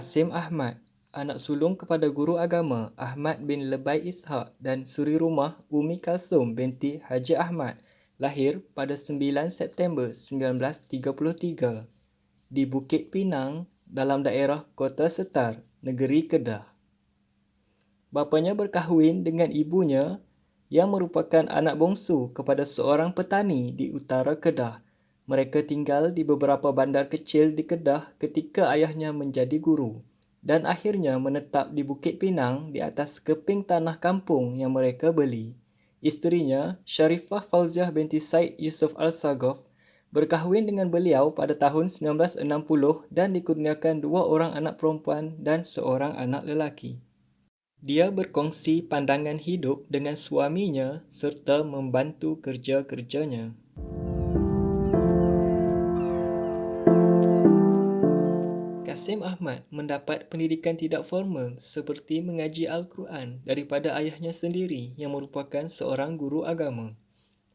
Kasim Ahmad, anak sulung kepada guru agama Ahmad bin Lebay Ishaq dan suri rumah Umi Kalsum binti Haji Ahmad, lahir pada 9 September 1933 di Bukit Pinang dalam daerah Kota Setar, Negeri Kedah. Bapanya berkahwin dengan ibunya yang merupakan anak bongsu kepada seorang petani di utara Kedah. Mereka tinggal di beberapa bandar kecil di Kedah ketika ayahnya menjadi guru dan akhirnya menetap di Bukit Pinang di atas keping tanah kampung yang mereka beli. Isterinya, Sharifah Fauziah binti Said Yusuf Al-Sagof, berkahwin dengan beliau pada tahun 1960 dan dikurniakan 2 orang anak perempuan dan seorang anak lelaki. Dia berkongsi pandangan hidup dengan suaminya serta membantu kerja-kerjanya. Kasim Ahmad mendapat pendidikan tidak formal seperti mengaji Al-Quran daripada ayahnya sendiri yang merupakan seorang guru agama.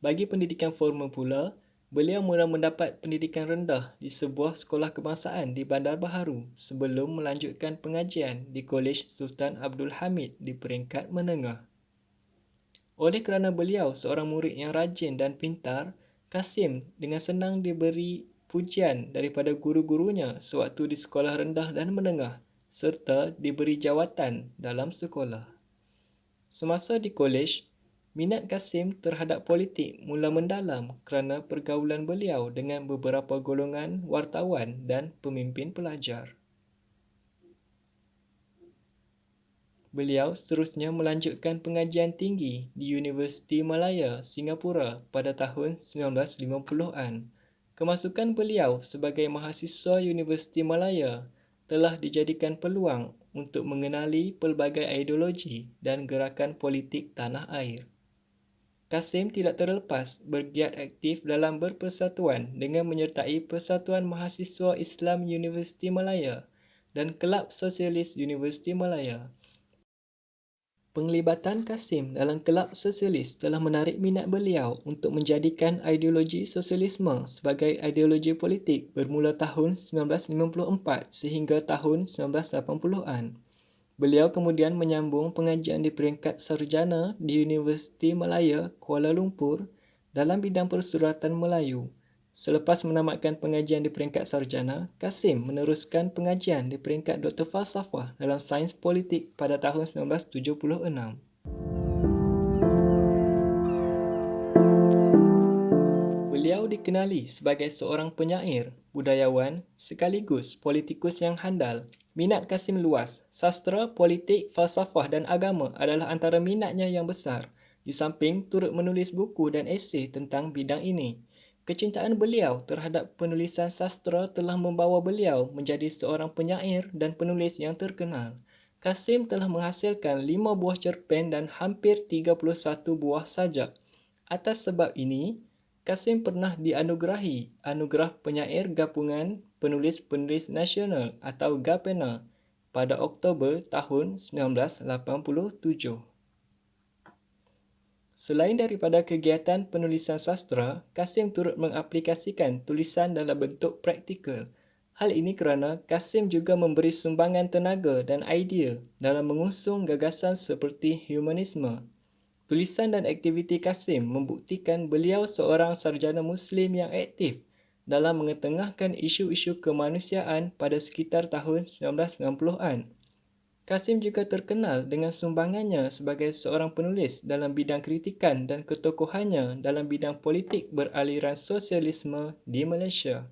Bagi pendidikan formal pula, beliau mula mendapat pendidikan rendah di sebuah sekolah kebangsaan di Bandar Baharu sebelum melanjutkan pengajian di Kolej Sultan Abdul Hamid di peringkat menengah. Oleh kerana beliau seorang murid yang rajin dan pintar, Kasim dengan senang diberi pujian daripada guru-gurunya sewaktu di sekolah rendah dan menengah serta diberi jawatan dalam sekolah. Semasa di kolej, minat Kasim terhadap politik mula mendalam kerana pergaulan beliau dengan beberapa golongan wartawan dan pemimpin pelajar. Beliau seterusnya melanjutkan pengajian tinggi di Universiti Malaya, Singapura pada tahun 1950-an. Kemasukan beliau sebagai mahasiswa Universiti Malaya telah dijadikan peluang untuk mengenali pelbagai ideologi dan gerakan politik tanah air. Kasim tidak terlepas bergiat aktif dalam berpersatuan dengan menyertai Persatuan Mahasiswa Islam Universiti Malaya dan Kelab Sosialis Universiti Malaya. Penglibatan Kasim dalam kelab sosialis telah menarik minat beliau untuk menjadikan ideologi sosialisme sebagai ideologi politik bermula tahun 1954 sehingga tahun 1980-an. Beliau kemudian menyambung pengajian di peringkat sarjana di Universiti Malaya, Kuala Lumpur dalam bidang persuratan Melayu. Selepas menamatkan pengajian di peringkat sarjana, Kasim meneruskan pengajian di peringkat Doktor Falsafah dalam sains politik pada tahun 1976. Beliau dikenali sebagai seorang penyair, budayawan, sekaligus politikus yang handal. Minat Kasim luas. Sastra, politik, falsafah dan agama adalah antara minatnya yang besar. Di samping turut menulis buku dan esei tentang bidang ini. Kecintaan beliau terhadap penulisan sastra telah membawa beliau menjadi seorang penyair dan penulis yang terkenal. Kasim telah menghasilkan 5 buah cerpen dan hampir 31 buah sajak. Atas sebab ini, Kasim pernah dianugerahi Anugerah Penyair Gabungan Penulis-Penulis Nasional atau GAPENA pada Oktober tahun 1987. Selain daripada kegiatan penulisan sastra, Kasim turut mengaplikasikan tulisan dalam bentuk praktikal. Hal ini kerana Kasim juga memberi sumbangan tenaga dan idea dalam mengusung gagasan seperti humanisme. Tulisan dan aktiviti Kasim membuktikan beliau seorang sarjana Muslim yang aktif dalam mengetengahkan isu-isu kemanusiaan pada sekitar tahun 1990-an. Kasim juga terkenal dengan sumbangannya sebagai seorang penulis dalam bidang kritikan dan ketokohannya dalam bidang politik beraliran sosialisme di Malaysia.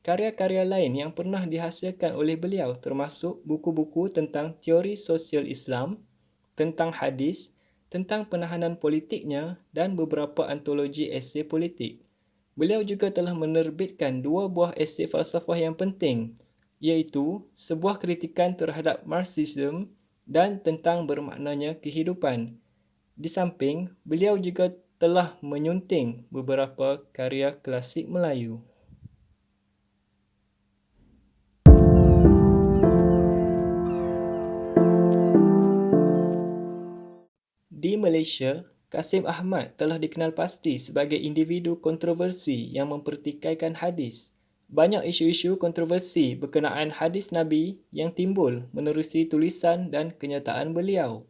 Karya-karya lain yang pernah dihasilkan oleh beliau termasuk buku-buku tentang teori sosial Islam, tentang hadis, tentang penahanan politiknya dan beberapa antologi esei politik. Beliau juga telah menerbitkan 2 buah esei falsafah yang penting, iaitu sebuah kritikan terhadap Marxism dan tentang bermaknanya kehidupan. Di samping, beliau juga telah menyunting beberapa karya klasik Melayu. Di Malaysia, Kasim Ahmad telah dikenal pasti sebagai individu kontroversi yang mempertikaikan hadis. Banyak isu-isu kontroversi berkenaan hadis Nabi yang timbul menerusi tulisan dan kenyataan beliau.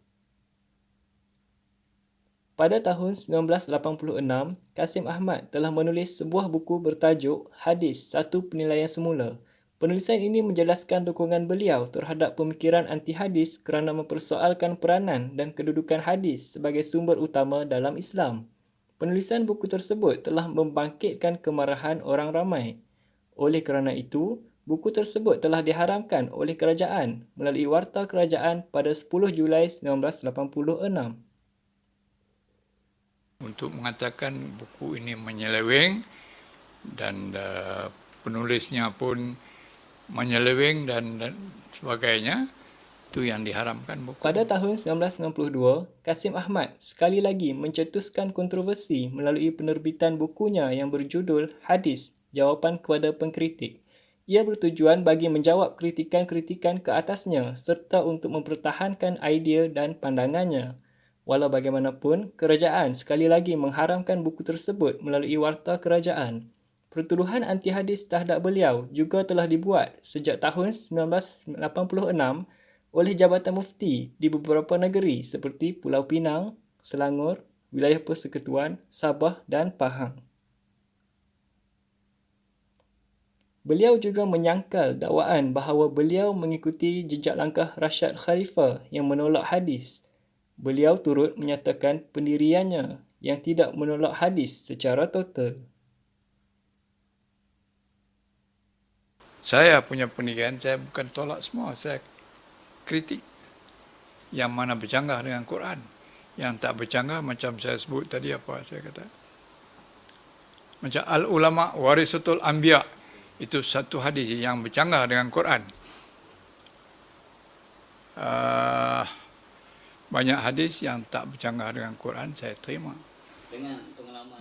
Pada tahun 1986, Kasim Ahmad telah menulis sebuah buku bertajuk Hadis, Satu Penilaian Semula. Penulisan ini menjelaskan dukungan beliau terhadap pemikiran anti-hadis kerana mempersoalkan peranan dan kedudukan hadis sebagai sumber utama dalam Islam. Penulisan buku tersebut telah membangkitkan kemarahan orang ramai. Oleh kerana itu, buku tersebut telah diharamkan oleh kerajaan melalui Warta Kerajaan pada 10 Julai 1986. Untuk mengatakan buku ini menyeleweng dan penulisnya pun menyeleweng dan sebagainya, itu yang diharamkan buku. Pada tahun 1992, Kasim Ahmad sekali lagi mencetuskan kontroversi melalui penerbitan bukunya yang berjudul Hadis, Jawapan kepada Pengkritik. Ia bertujuan bagi menjawab kritikan-kritikan ke atasnya serta untuk mempertahankan idea dan pandangannya. Walau bagaimanapun, kerajaan sekali lagi mengharamkan buku tersebut melalui Warta Kerajaan. Pertuduhan anti-hadis terhadap beliau juga telah dibuat sejak tahun 1986 oleh Jabatan Mufti di beberapa negeri seperti Pulau Pinang, Selangor, Wilayah Persekutuan, Sabah dan Pahang. Beliau juga menyangkal dakwaan bahawa beliau mengikuti jejak langkah Rashad Khalifah yang menolak hadis. Beliau turut menyatakan pendiriannya yang tidak menolak hadis secara total. Saya punya pendirian, saya bukan tolak semua, saya kritik. Yang mana bercanggah dengan Quran. Yang tak bercanggah macam saya sebut tadi apa saya kata. Macam al-ulama warisatul anbiya, itu satu hadis yang bercanggah dengan Quran. Banyak hadis yang tak bercanggah dengan Quran saya terima.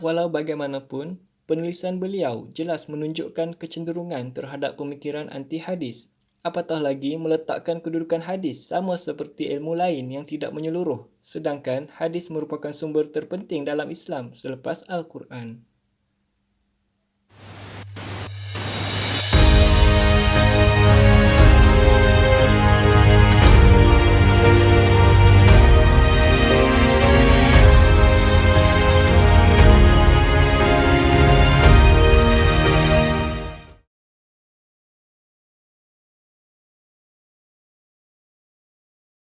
Walau bagaimanapun, penulisan beliau jelas menunjukkan kecenderungan terhadap pemikiran anti-hadis. Apatah lagi meletakkan kedudukan hadis sama seperti ilmu lain yang tidak menyeluruh, sedangkan hadis merupakan sumber terpenting dalam Islam selepas Al-Quran.